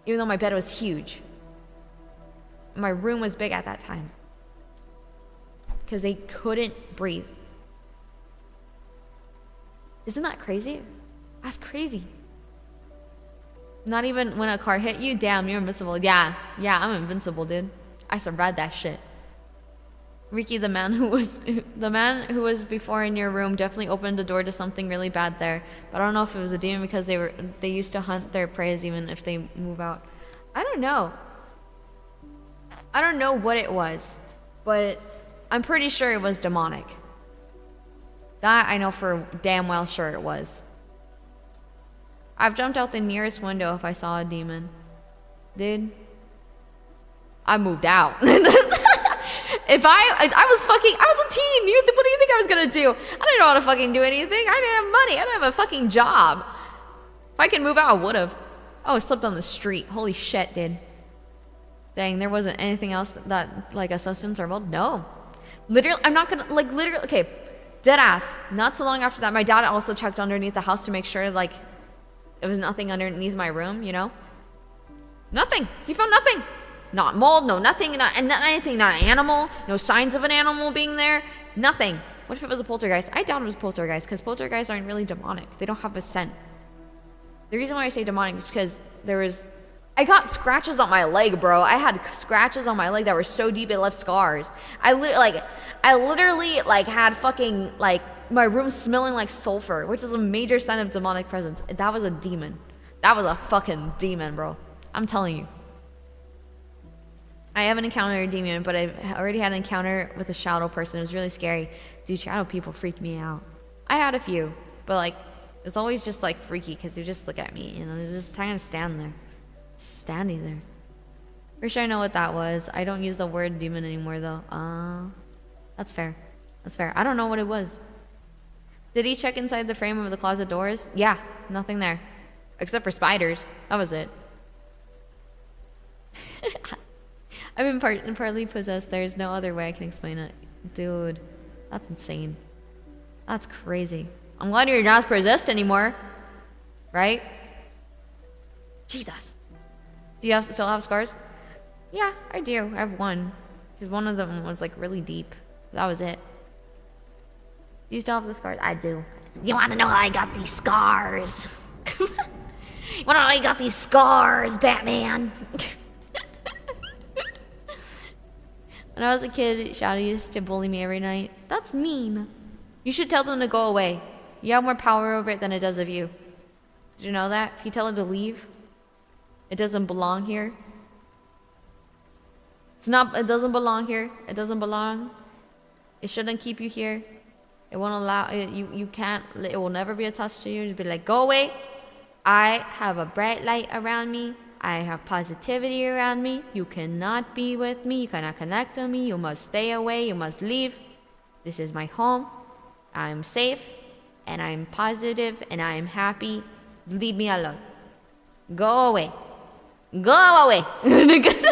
Even though my bed was huge. My room was big at that time. Because they couldn't breathe. Isn't that crazy? That's crazy. Not even when a car hit you, damn, you're invincible. Yeah, I'm invincible, dude. I survived that shit. Riki, the man who was before in your room definitely opened the door to something really bad there. But I don't know if it was a demon because they used to hunt their prey even if they move out. I don't know. I don't know what it was, but I'm pretty sure it was demonic. That I know for damn well sure it was. I've jumped out the nearest window if I saw a demon. Dude, I moved out. If I was a teen. What do you think I was gonna do? I didn't know how to fucking do anything. I didn't have money. I didn't have a fucking job. If I could move out, I would've. I was slept on the street. Holy shit, dude. Dang, there wasn't anything else that like a substance or well, no. Literally, I'm not gonna okay, dead ass. Not too long after that, my dad also checked underneath the house to make sure like there was nothing underneath my room, you know? Nothing. He found nothing. Not mold, no nothing, not anything, not an animal, no signs of an animal being there, nothing. What if it was a poltergeist? I doubt it was a poltergeist because poltergeists aren't really demonic. They don't have a scent. The reason why I say demonic is because I got scratches on my leg, bro. I had scratches on my leg that were so deep it left scars. I literally had fucking my room smelling like sulfur, which is a major sign of demonic presence. That was a demon. That was a fucking demon, bro. I'm telling you. I haven't encountered a demon, but I've already had an encounter with a shadow person. It was really scary. Dude, shadow people freak me out. I had a few, but it's always just freaky because they just look at me, you know, they just kind of stand there. Standing there. For sure I know what that was. I don't use the word demon anymore though. That's fair. That's fair. I don't know what it was. Did he check inside the frame of the closet doors? Yeah, nothing there. Except for spiders. That was it. I've been partly possessed. There's no other way I can explain it. Dude, that's insane. That's crazy. I'm glad you're not possessed anymore. Right? Jesus. Do you still have scars? Yeah, I do. I have one. Because one of them was really deep. That was it. Do you still have the scars? I do. You want to know how I got these scars? You want to know how I got these scars, Batman? When I was a kid, Shadow used to bully me every night. That's mean. You should tell them to go away. You have more power over it than it does of you. Did you know that? If you tell it to leave, it doesn't belong here. It doesn't belong here. It doesn't belong. It shouldn't keep you here. It won't allow, you can't, it will never be attached to you. Just be like, go away. I have a bright light around me. I have positivity around me. You cannot be with me. You cannot connect to me. You must stay away. You must leave. This is my home. I'm safe. And I'm positive. And I'm happy. Leave me alone. Go away. Go away. The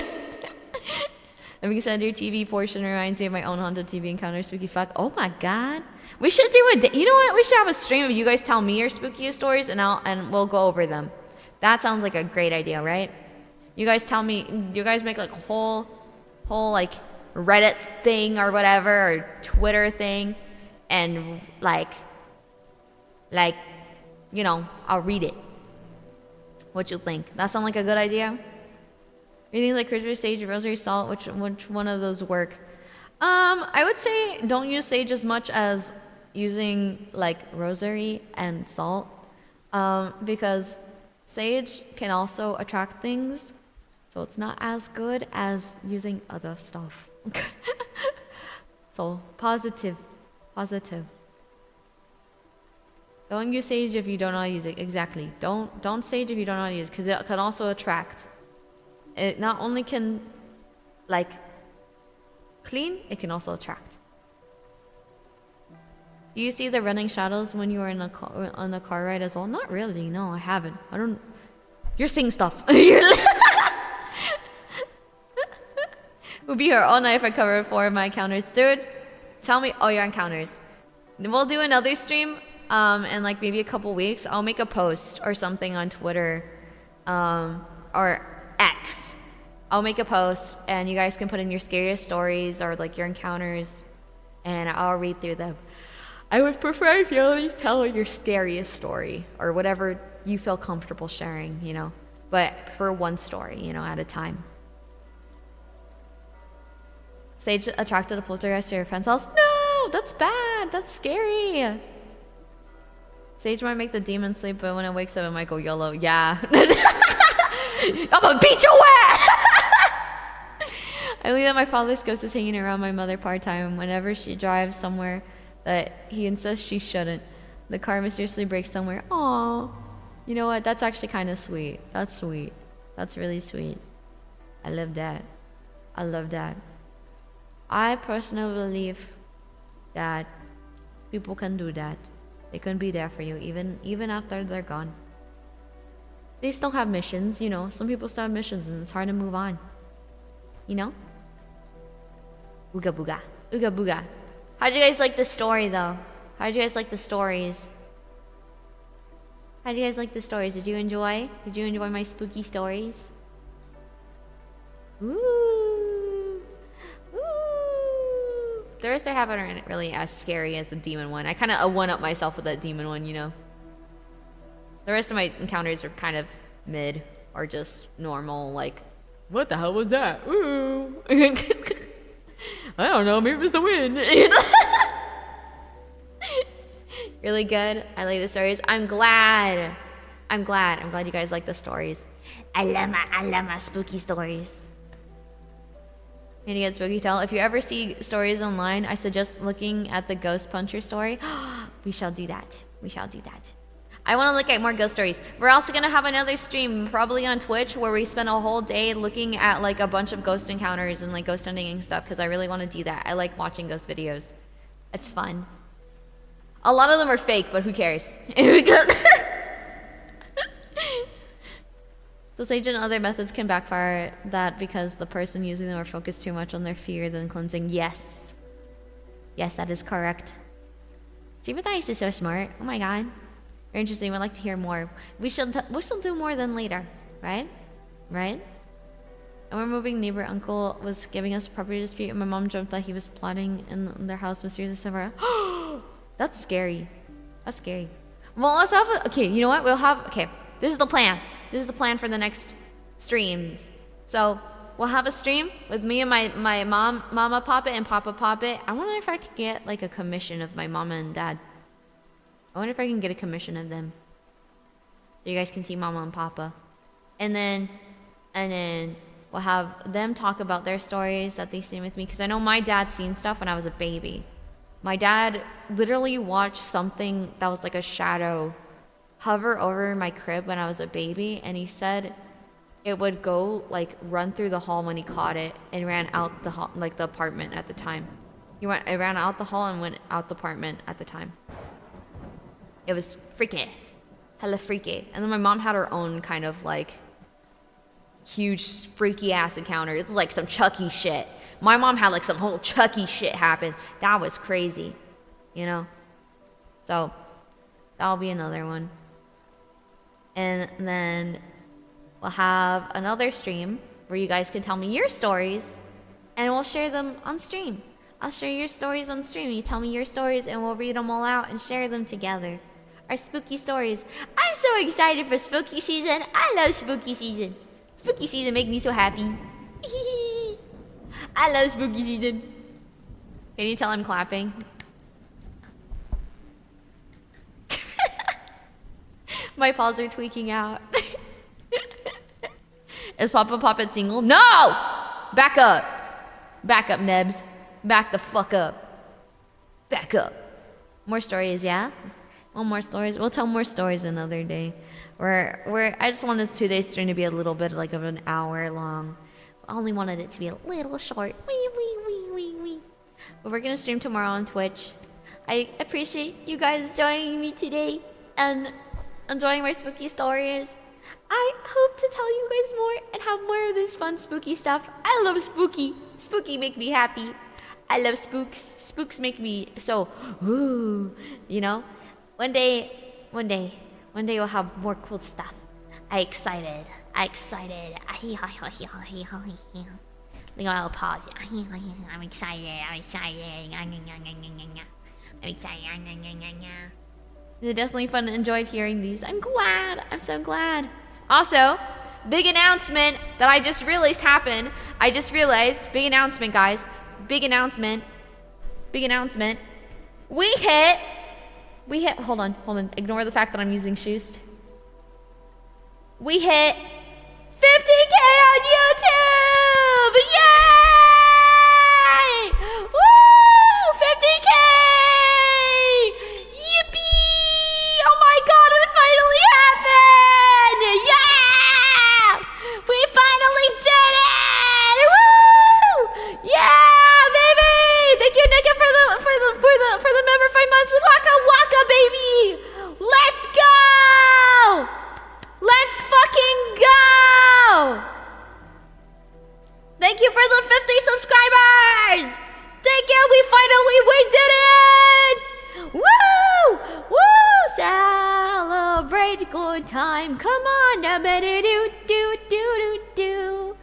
Big Thunder TV portion reminds me of my own haunted TV encounter. Spooky fuck. Oh my god. We should do you know what? We should have a stream of you guys tell me your spookiest stories and we'll go over them. That sounds like a great idea, right? You guys tell me, you guys make a whole Reddit thing or whatever, or Twitter thing, and you know, I'll read it. What you think? That sound like a good idea? You think Christmas sage, rosary, salt, which one of those work? I would say don't use sage as much as using rosary and salt, because sage can also attract things, so it's not as good as using other stuff. So positive. Don't use sage if you don't know how to use it. Exactly. Don't sage if you don't know how to use it, because it can also attract. It not only can clean, it can also attract. Do you see the running shadows when you were on a car ride as well? Not really. No, I haven't. I don't. You're seeing stuff. We'll be here all night if I cover 4 of my encounters. Dude, tell me all your encounters. We'll do another stream in like maybe a couple weeks. I'll make a post or something on Twitter or X. I'll make a post and you guys can put in your scariest stories or like your encounters and I'll read through them. I would prefer if you always tell your scariest story or whatever you feel comfortable sharing, you know, but for one story, you know, at a time. Sage attracted a poltergeist to your friend's house? No, that's bad. That's scary. Sage might make the demon sleep, but when it wakes up, it might go YOLO. Yeah. I'm gonna beat your ass! I believe that my father's ghost is hanging around my mother part-time whenever she drives somewhere that he insists she shouldn't. The car mysteriously breaks somewhere. Aww. You know what? That's actually kind of sweet. That's sweet. That's really sweet. I love that. I love that. I personally believe that people can do that. They can be there for you even after they're gone. They still have missions, you know. Some people still have missions and it's hard to move on. You know? Ooga booga. Ooga booga. How'd you guys like the story though? How'd you guys like the stories? How'd you guys like the stories? Did you enjoy? Did you enjoy my spooky stories? Ooh. Ooh. The rest I have aren't really as scary as the demon one. I kind of one-up myself with that demon one, you know? The rest of my encounters are kind of mid or just normal, like, what the hell was that? Ooh. I don't know, maybe it was the wind. Really good. I like the stories. I'm glad you guys like the stories. I love my spooky stories. And you get spooky tell. If you ever see stories online, I suggest looking at the Ghost Puncher story. We shall do that. We shall do that. I want to look at more ghost stories. We're also going to have another stream, probably on Twitch, where we spend a whole day looking at like a bunch of ghost encounters and like ghost hunting and stuff, because I really want to do that. I like watching ghost videos. It's fun. A lot of them are fake, but who cares? So Sage and other methods can backfire that because the person using them are focused too much on their fear than cleansing. Yes. Yes, that is correct. Super Dice is so smart. Oh my god. Very interesting. We'd like to hear more. We shall do more than later, right? Right? And we're moving. Neighbor uncle was giving us a property dispute, and my mom jumped that he was plotting in their house mysteriously somewhere. That's scary. That's scary. Well, let's have a, okay. You know what? We'll have. Okay, this is the plan. This is the plan for the next streams. So we'll have a stream with me and my mama Poppet and Papa Poppet. I wonder if I could get like a commission of my mama and dad. I wonder if I can get a commission of them, so you guys can see Mama and Papa, and then we'll have them talk about their stories that they've seen with me. Because I know my dad seen stuff when I was a baby. My dad literally watched something that was like a shadow hover over my crib when I was a baby, and he said it would go like run through the hall when he caught it and ran out the hall, like the apartment at the time. It ran out the hall and went out the apartment at the time. It was freaky. Hella freaky. And then my mom had her own kind of like huge freaky ass encounter. It's like some Chucky shit. My mom had like some whole Chucky shit happen. That was crazy. You know? So that'll be another one. And then we'll have another stream where you guys can tell me your stories and we'll share them on stream. I'll share your stories on stream. You tell me your stories and we'll read them all out and share them together. Our spooky stories. I'm so excited for spooky season. I love spooky season. Spooky season make me so happy. I love spooky season. Can you tell I'm clapping? My paws are tweaking out. Is Papa Poppet single? No! Back up. Back up, Nebs. Back the fuck up. Back up. More stories, yeah? Well, more stories. We'll tell more stories another day. I just wanted today's stream to be a little bit like of an hour long. I only wanted it to be a little short. Wee. But we're gonna stream tomorrow on Twitch. I appreciate you guys joining me today and enjoying my spooky stories. I hope to tell you guys more and have more of this fun spooky stuff. I love spooky. Spooky make me happy. I love spooks. Spooks make me so, ooh, you know? One day we'll have more cool stuff. I'm excited. Look at my little paws. I'm excited. It's definitely fun and enjoyed hearing these. I'm glad. I'm so glad. Also, big announcement that I just realized happened. Big announcement, guys. Big announcement. We hit, hold on. Ignore the fact that I'm using shoes. We hit 50K on YouTube! Yay! Woo! 50K! Yippee! Oh my god, it finally happened! Yeah! We finally did it! Woo! Yeah, baby! Thank you, Nika, for the member 5 months. Waka waka, baby! Let's go! Let's fucking go! Thank you for the 50 subscribers! Thank you, we did it! Woo! Woo! Celebrate good time. Come on, da ba do do do do do.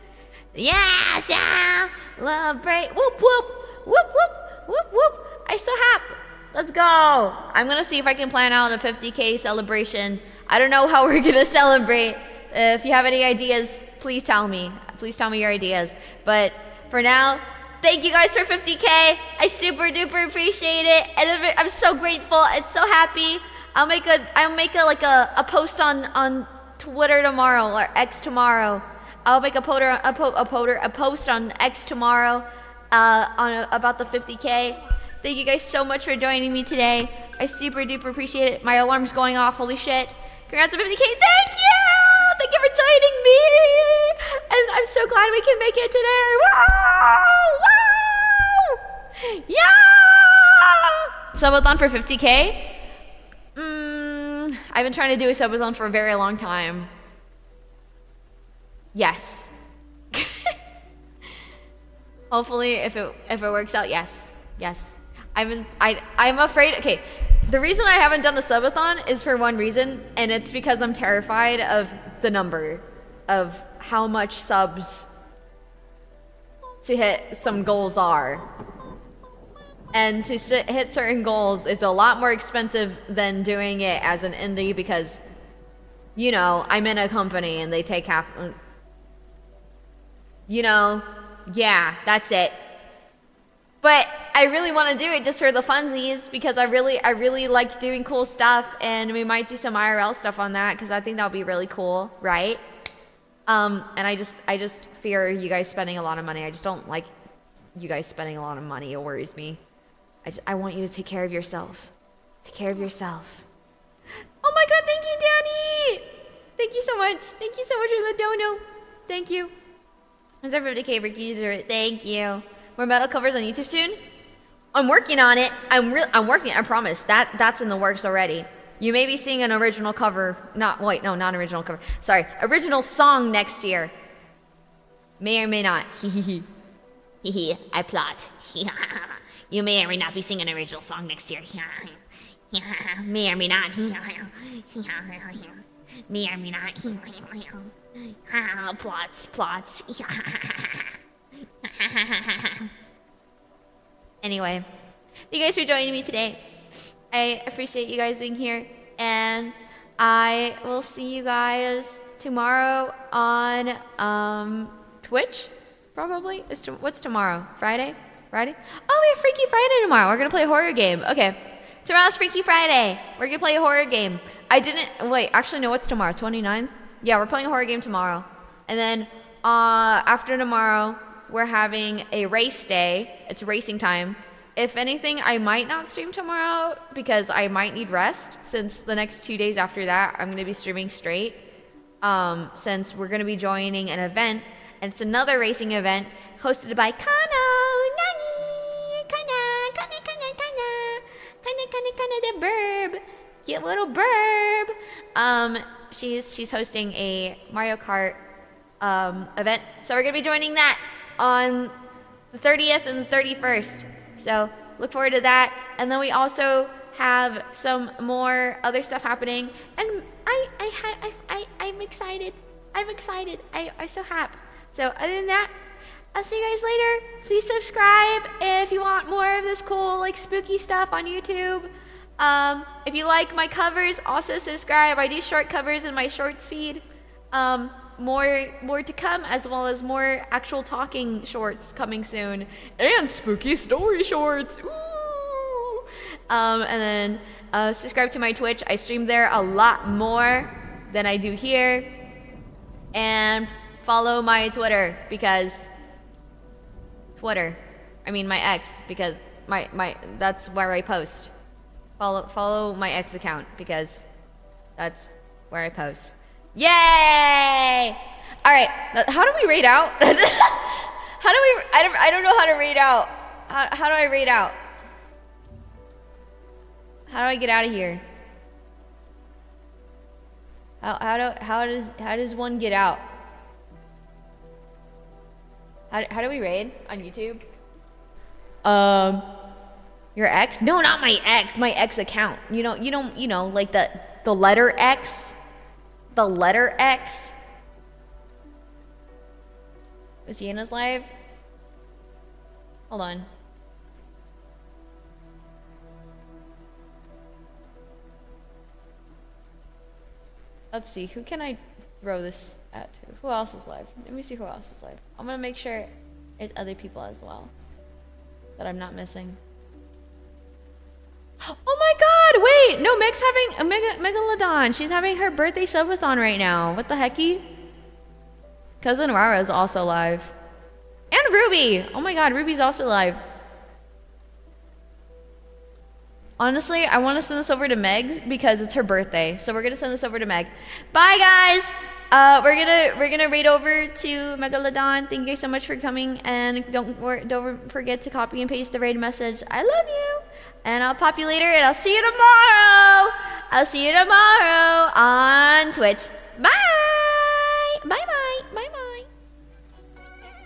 Yeah, celebrate. Whoop whoop. Whoop whoop. Whoop whoop. I'm so happy. Let's go. I'm gonna see if I can plan out a 50K celebration. I don't know how we're gonna celebrate. If you have any ideas, please tell me. Please tell me your ideas. But for now, thank you guys for 50K. I super duper appreciate it, and I'm so grateful and so happy. I'll make a post on Twitter tomorrow or X tomorrow. I'll make a post on X tomorrow about the 50K. Thank you guys so much for joining me today. I super duper appreciate it. My alarm's going off. Holy shit. Congrats on 50K. Thank you! Thank you for joining me! And I'm so glad we can make it today. Wow! Wow! Yeah! Subathon for 50K? I've been trying to do a subathon for a very long time. Yes. Hopefully, if it works out, yes. I'm afraid. Okay, the reason I haven't done the subathon is for one reason, and it's because I'm terrified of the number of how much subs to hit some goals are. And to hit certain goals is a lot more expensive than doing it as an indie because, you know, I'm in a company and they take half. You know, yeah, that's it. But I really want to do it just for the funsies because I really like doing cool stuff, and we might do some IRL stuff on that because I think that'll be really cool, right? And I just fear you guys spending a lot of money. I just don't like you guys spending a lot of money. It worries me. I want you to take care of yourself. Take care of yourself. Oh my god, thank you, Danny! Thank you so much. Thank you so much for the dono. Thank you. Is there 50K Riki? Thank you. More metal covers on YouTube soon? I'm working on it. I'm working. I promise. That's in the works already. You may be seeing an original cover. Not original cover. Sorry, original song next year. May or may not. I plot. You may or may not be singing an original song next year. May or may not. May or may not. Plots. Anyway, thank you guys for joining me today. I appreciate you guys being here, and I will see you guys tomorrow on Twitch, probably. What's tomorrow? Friday? Oh, we have Freaky Friday tomorrow. We're gonna play a horror game. Okay, tomorrow's Freaky Friday. We're gonna play a horror game. Actually, no, what's tomorrow? 29th? Yeah, we're playing a horror game tomorrow. And then after tomorrow, we're having a race day. It's racing time. If anything, I might not stream tomorrow because I might need rest since the next 2 days after that, I'm going to be streaming straight. Since we're going to be joining an event, and it's another racing event hosted by Kana the burb. Cute little burb. She's hosting a Mario Kart event. So we're going to be joining that on the 30th and the 31st. So look forward to that. And then we also have some more other stuff happening. And I'm excited. I'm excited. I'm so happy. So other than that, I'll see you guys later. Please subscribe if you want more of this cool, like, spooky stuff on YouTube. If you like my covers, also subscribe. I do short covers in my shorts feed. More to come, as well as more actual talking shorts coming soon, and spooky story shorts. Ooh. And then subscribe to my Twitch. I stream there a lot more than I do here. And follow my Twitter, because my X, because my that's where I post. Follow my X account, because that's where I post. Yay! All right, how do we rate out? I don't know how to rate out. How do I rate out? How do I get out of here? How does one get out? How do we raid on YouTube? Your X? No, not my X. My X account. You know, like the letter X. The letter X. Was he in his live? Hold on. Let's see. Who can I throw this at? Who else is live? Let me see who else is live. I'm gonna make sure it's other people as well that I'm not missing. Oh my god, wait! No, Meg's having a Megalodon. She's having her birthday subathon right now. What the hecky? Cousin Rara is also live. And Ruby! Oh my god, Ruby's also live. Honestly, I want to send this over to Meg because it's her birthday. So we're gonna send this over to Meg. Bye guys! We're gonna raid over to Megalodon. Thank you so much for coming, and don't forget to copy and paste the raid message. I love you, and I'll pop you later, and I'll see you tomorrow. I'll see you tomorrow on Twitch.